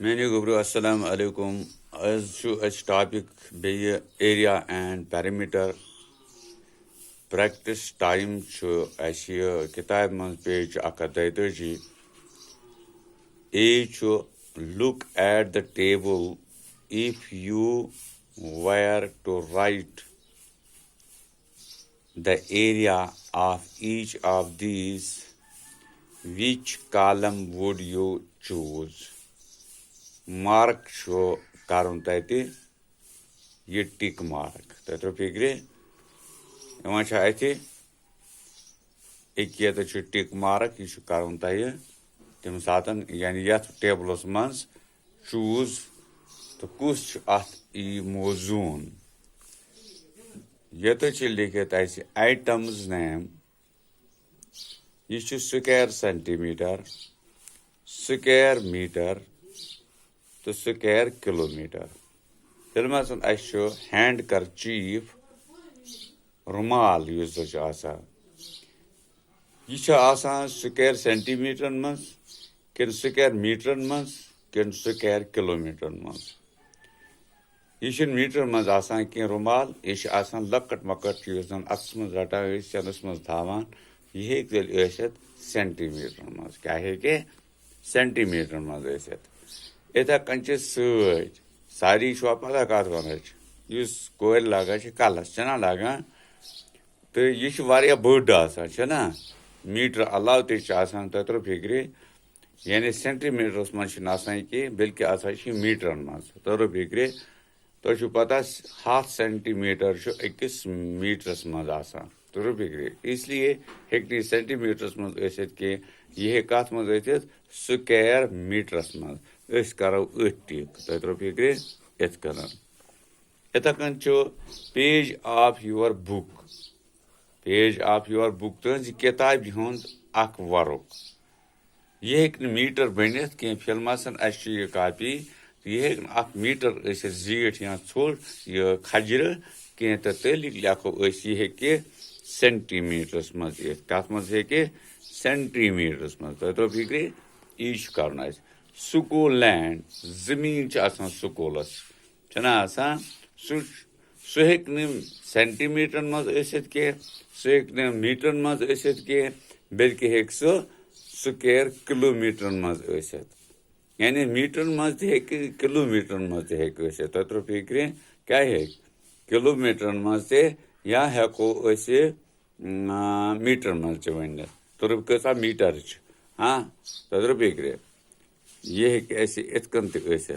Many Gubru Assalamu alaikum. As topic be area and perimeter. Practice time to Asia Kitab man page akadaitaji. A to look at the table if you were to write the area of each of these, which column would you choose? Mark show karun taiti ye tick mark. Tatro figure eman chaiti ekiyata chu tick mark ishu karun taiti tim satan yani yat tables mans choose to kus at I mozun. Yata chi likhet aisi items name ishu square centimeter, square meter, to square kilometer. Tilmasan asho handkerchief rumal usage asa. Isha asa square centimeter mas, ken square meter mas, ken square kilometer mas. Ishin meter mas asa ken rumal, ish asa lakat makat usan asmas rata is chanasmas dhawan. Ye ek del eset centimeter mas. Kya hai ke centimeter mas eset. Eta kanche suj sari shwa pada kat vanach yus koel laga che kalas chana laga to yish varia bird asa chana meter allow te chasan tatro figre yani centimeters man shinasan ki belki asa shi meter mas tatro figre to shu pata half centimeter shu 21 meters mas asa tatro figre isliye hekti centimeters mas eset ke ye kat mas eset square meters mas is karo tik tatro figre et karan etakancho page of your book to kitab hund ak varok ye ek meter benet ke filmasan ashi copy ye ek ak meter is zit ya chol ye khajir ke tateli lakho is ye ke centimeters mas ye kat mas ye ke centimeters mas tatro figre ish karna is School land, zmin chasan schoolas. Chana asa, suheknim centimeter mas eset ke, suheknim meter mas eset ke, belki hekso square kilometer mas eset. Yani meter mas de ke kilometer mas de ke eset. Tatro fikre kya hai? Kilometer mas de ya heko ese meter mas jawende. Tatro kesa meter ch. Ha? Tatro fikre. ये है कि ऐसे इतकन तक ऐसे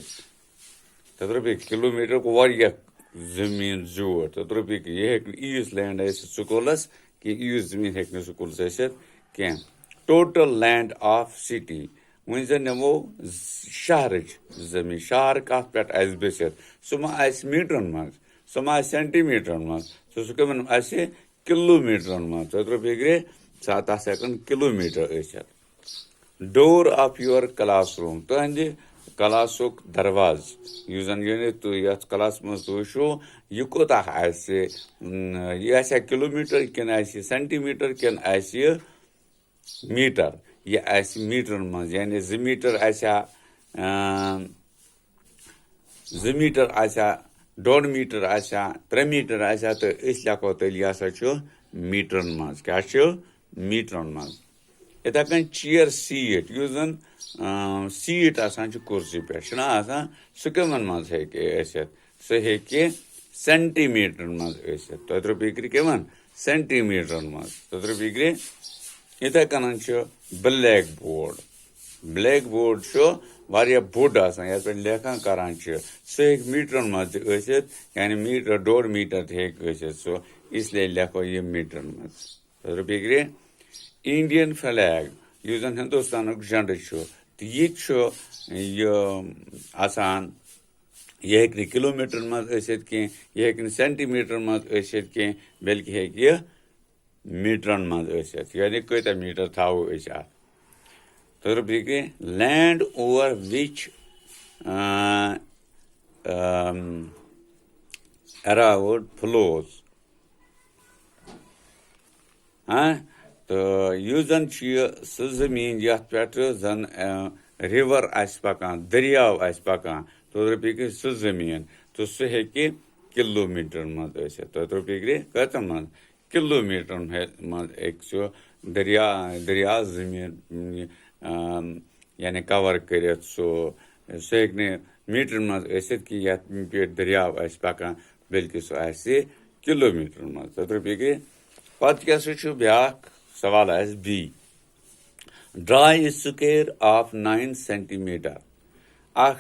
तद्रप एक kilometre को वारिया जमीन जोर तद्रप एक ये है कि ईज लैंड ऐसे सुकोलस कि ईज जमीन है कि सुकोलस ऐसे क्या टोटल लैंड ऑफ सिटी वहीं नमो शहर जमीन शहर का पेट ऐसे बेसर सुमा ऐसे मीटर मार्क सुमा सेंटीमीटर मार्क तो सुके मन ऐसे किलोमीटर मार्क तद्रप एक रे 7 सेकंड किलोमीटर ऐसे Door of your classroom. तो अंजे क्लासोक दरवाज यूजन ये तो ये क्लास में तो शो ये को ता ऐसे ये ऐसे किलोमीटर के ना ऐसे सेंटीमीटर के ना ऐसे मीटर ये ऐसे मीटर में यानी ज़मीटर ऐसा 1.5 मीटर ऐसा 3 मीटर ऐसा तो इसलिए को तो लिया सचो मीटर में क्या चो मीटर में Eta kan chair seat usan seat asan chu kursi pe shna asan sukeman mas hai ke aise se hai ke centimeter mas aise tatro bigri keman centimeter mas tatro bigri eta kanan chu blackboard sho varia board asan ya pe lekhan karan chu se 1 meter mas aise yani meter 1.5 meter the aise so isliye lekho ye meter mas tatro bigri Indian flag using Hindustan झंडा show तो ये show ये आसान ये एक kilometre में ऐसे के ये एक सेंटीमीटर में ऐसे के बल्कि है कि मीटर में ऐसे यानी कोई तो मीटर था वो ऐसा तो देखिए land over which around flows हाँ तो यूजन ची सजमीन यथ पे जन रिवर आस पकान दरियाव आस पकान तो रुपये सह जमीन तो सह हेकि किलोमीटर मज तो रुपये कतन मज किलोमीटर मज सह दरिया जमीन यानी कवर कर सह हे मीटर मज कि ये पे दरियाव आस पकान बल्कि सह किलोमीटर मज तो रुपये पत् क्या ब्या सवाल B draw a square of 9 centimetre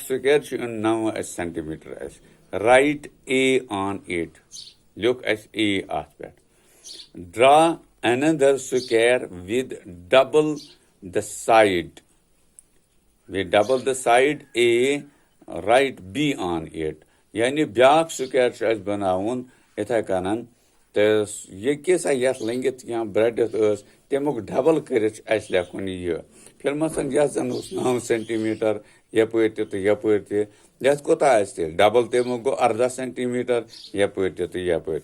square 9 centimetre write A on it लिख ए अत पे draw another square with double the side A write B on it यानी ब्याक स्क्वायर बनावन इथे कन तो ये कैसा ये लंगित या ब्रेडित तमुक डबल कर लेखन यह फिल्मसन यह 9 सेंटीमीटर यपर तो यपर तह कोता डबल तमुक गो 18 सेंटीमीटर यपर तो यपर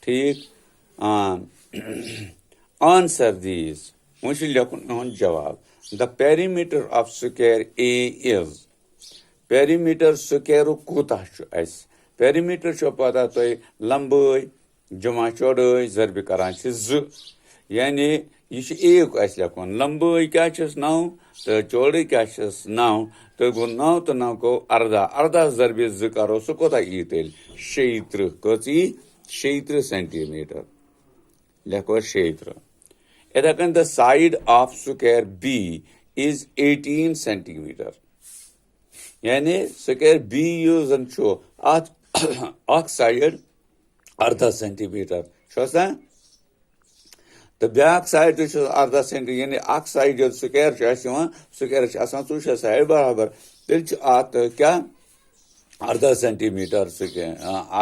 ठीक आंसर दीज वो लिखन जवाब the perimeter of square A is perimeter square कूता पेरीमीटर पता तुम लंबाई जमा चौड़ाई जरब करान 2 यानी यह लेखन लंबाई क्या 9 तो चौड़ाई क्या 9 तो गो 9 तो 9 गो 18 जरब 2 करो सह कोता यी तेल 36 कच 36 सेंटीमीटर लिखो 36 इथे कन the side of square B is 18 centimetre यानी स्क्वायर बी यूजन अख साइड 18 सेंटीमीटर तो ब्याक साइड 18 सेंटीमीटर यानी अख साइड जो स्क्वायर स्क्वायर 2 साइड बराबर तेल क्या 18 सेंटीमीटर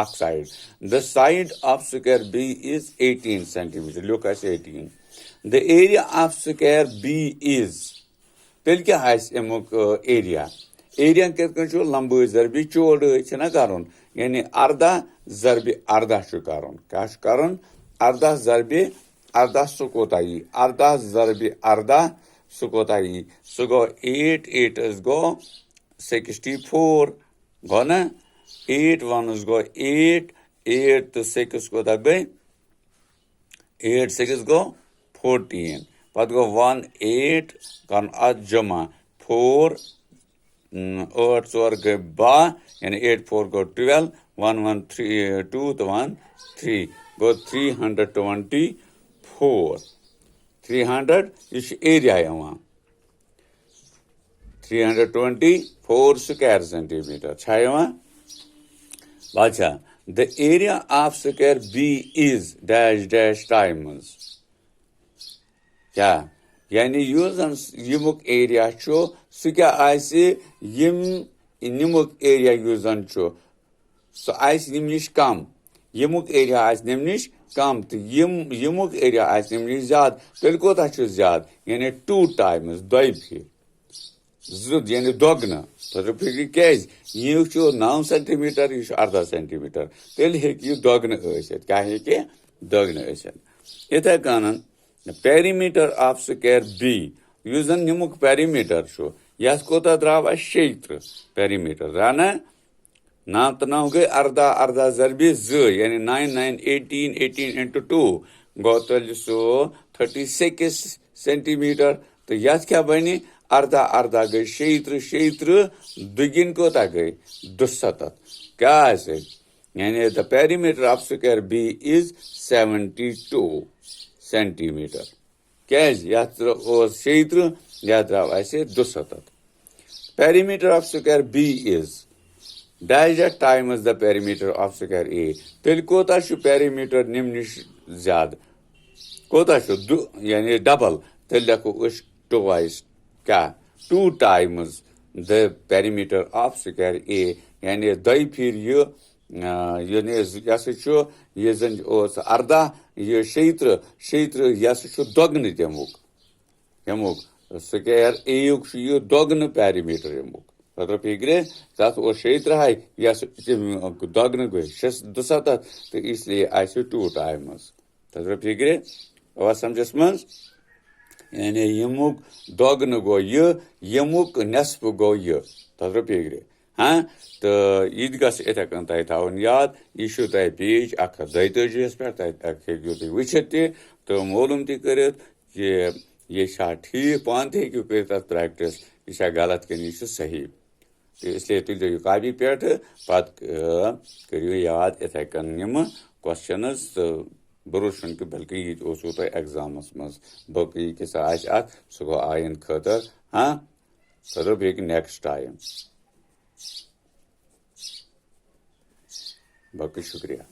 अख side the side of square B is 18 centimetre लिख 18 the area of square B is तेल क्या अमुक एरिया कित लंबाई जरबी चौड़ाई कर यानी 18 जरब 18 कर 18 जरब 18 सह कोता 18 जरब 18 सह कोता सह गो 8 8 गो 64 गो ना 8 1 गो 8 8 तो 6 कोता गई 8 6 गो 14 पत गो 1 8 कर जमा 4 8 4 गई 12 यानी 8 4 गो 12 1 1 3 2 तो 1 3 गो 324 300 यह एरिया यहाँ 324 स्क्वायर सेंटीमीटर अच्छा the area of square B is dash dash times क्या यानी यमुक एरिया सह क्या यमुक एरिया यूजन सह नम नश कम यमुक एरिया नम नश कम तो यमुक एरिया नम नश ज्यादा तेल कोता ज्यादा यानी 2 टाइम्स 2 फिर यानी दोगन तो फिक्र क्या यह 9 सेंटीमीटर यह 18 सेंटीमीटर तेल हे दोगन क्या हे दोगन इथे कन पेरीमीटर ऑफ स्क्वायर बी यह जन यमुक पेरीमीटर यह कोता द्राव 36 पेरीमीटर राना 9 तो 9 गई 18 18 जरब 2 यानी 9 9 18 18 into 2 गो तेल सह 36 सेंटीमीटर तो यह क्या बनी 18 18 गई 36 दुगिन कोता गई 270 क्या यानी the perimeter of square B is 72 centimetre क्या 36 यह द्राव 270 perimeter of square B is dash dash times the perimeter of square A तेल कोता पेरीमीटर निम नश ज्यादा कोता यानी डबल तेल लिखो 2 क्या 2 times the perimeter of square A यानी 2 फिर यह जन 18 यह 36 यह दोगन यमुक स्क्वायर ए यह दोगन पेरीमीटर यमुक मतलब फिक्रे तथ 36 यह दोगन गई 270 तो इसलिए 2 टाइम्स तथा फिक्रे समझस मज यानी यमुक दोगन गो यमुक नेसफ गो तथा पेग्रे हाँ तो यह गस इथे कन तह थवन याद यह तह पेज 142 पे हेकू तुम वुचित तो मालूम तह कि यह ठीक पान तू कर प्रैक्टिस यह गलत कन यह सही इसलिए तुल यह कॉपी पे पत करो याद इथे कन यम क्वेश्चनस तो भरोस कि बल्कि यह तुह एग्जामस मज बी किस सह गो आयन खतर हाँ सो बे नेक्स्ट टाइम बाकी शुक्रिया।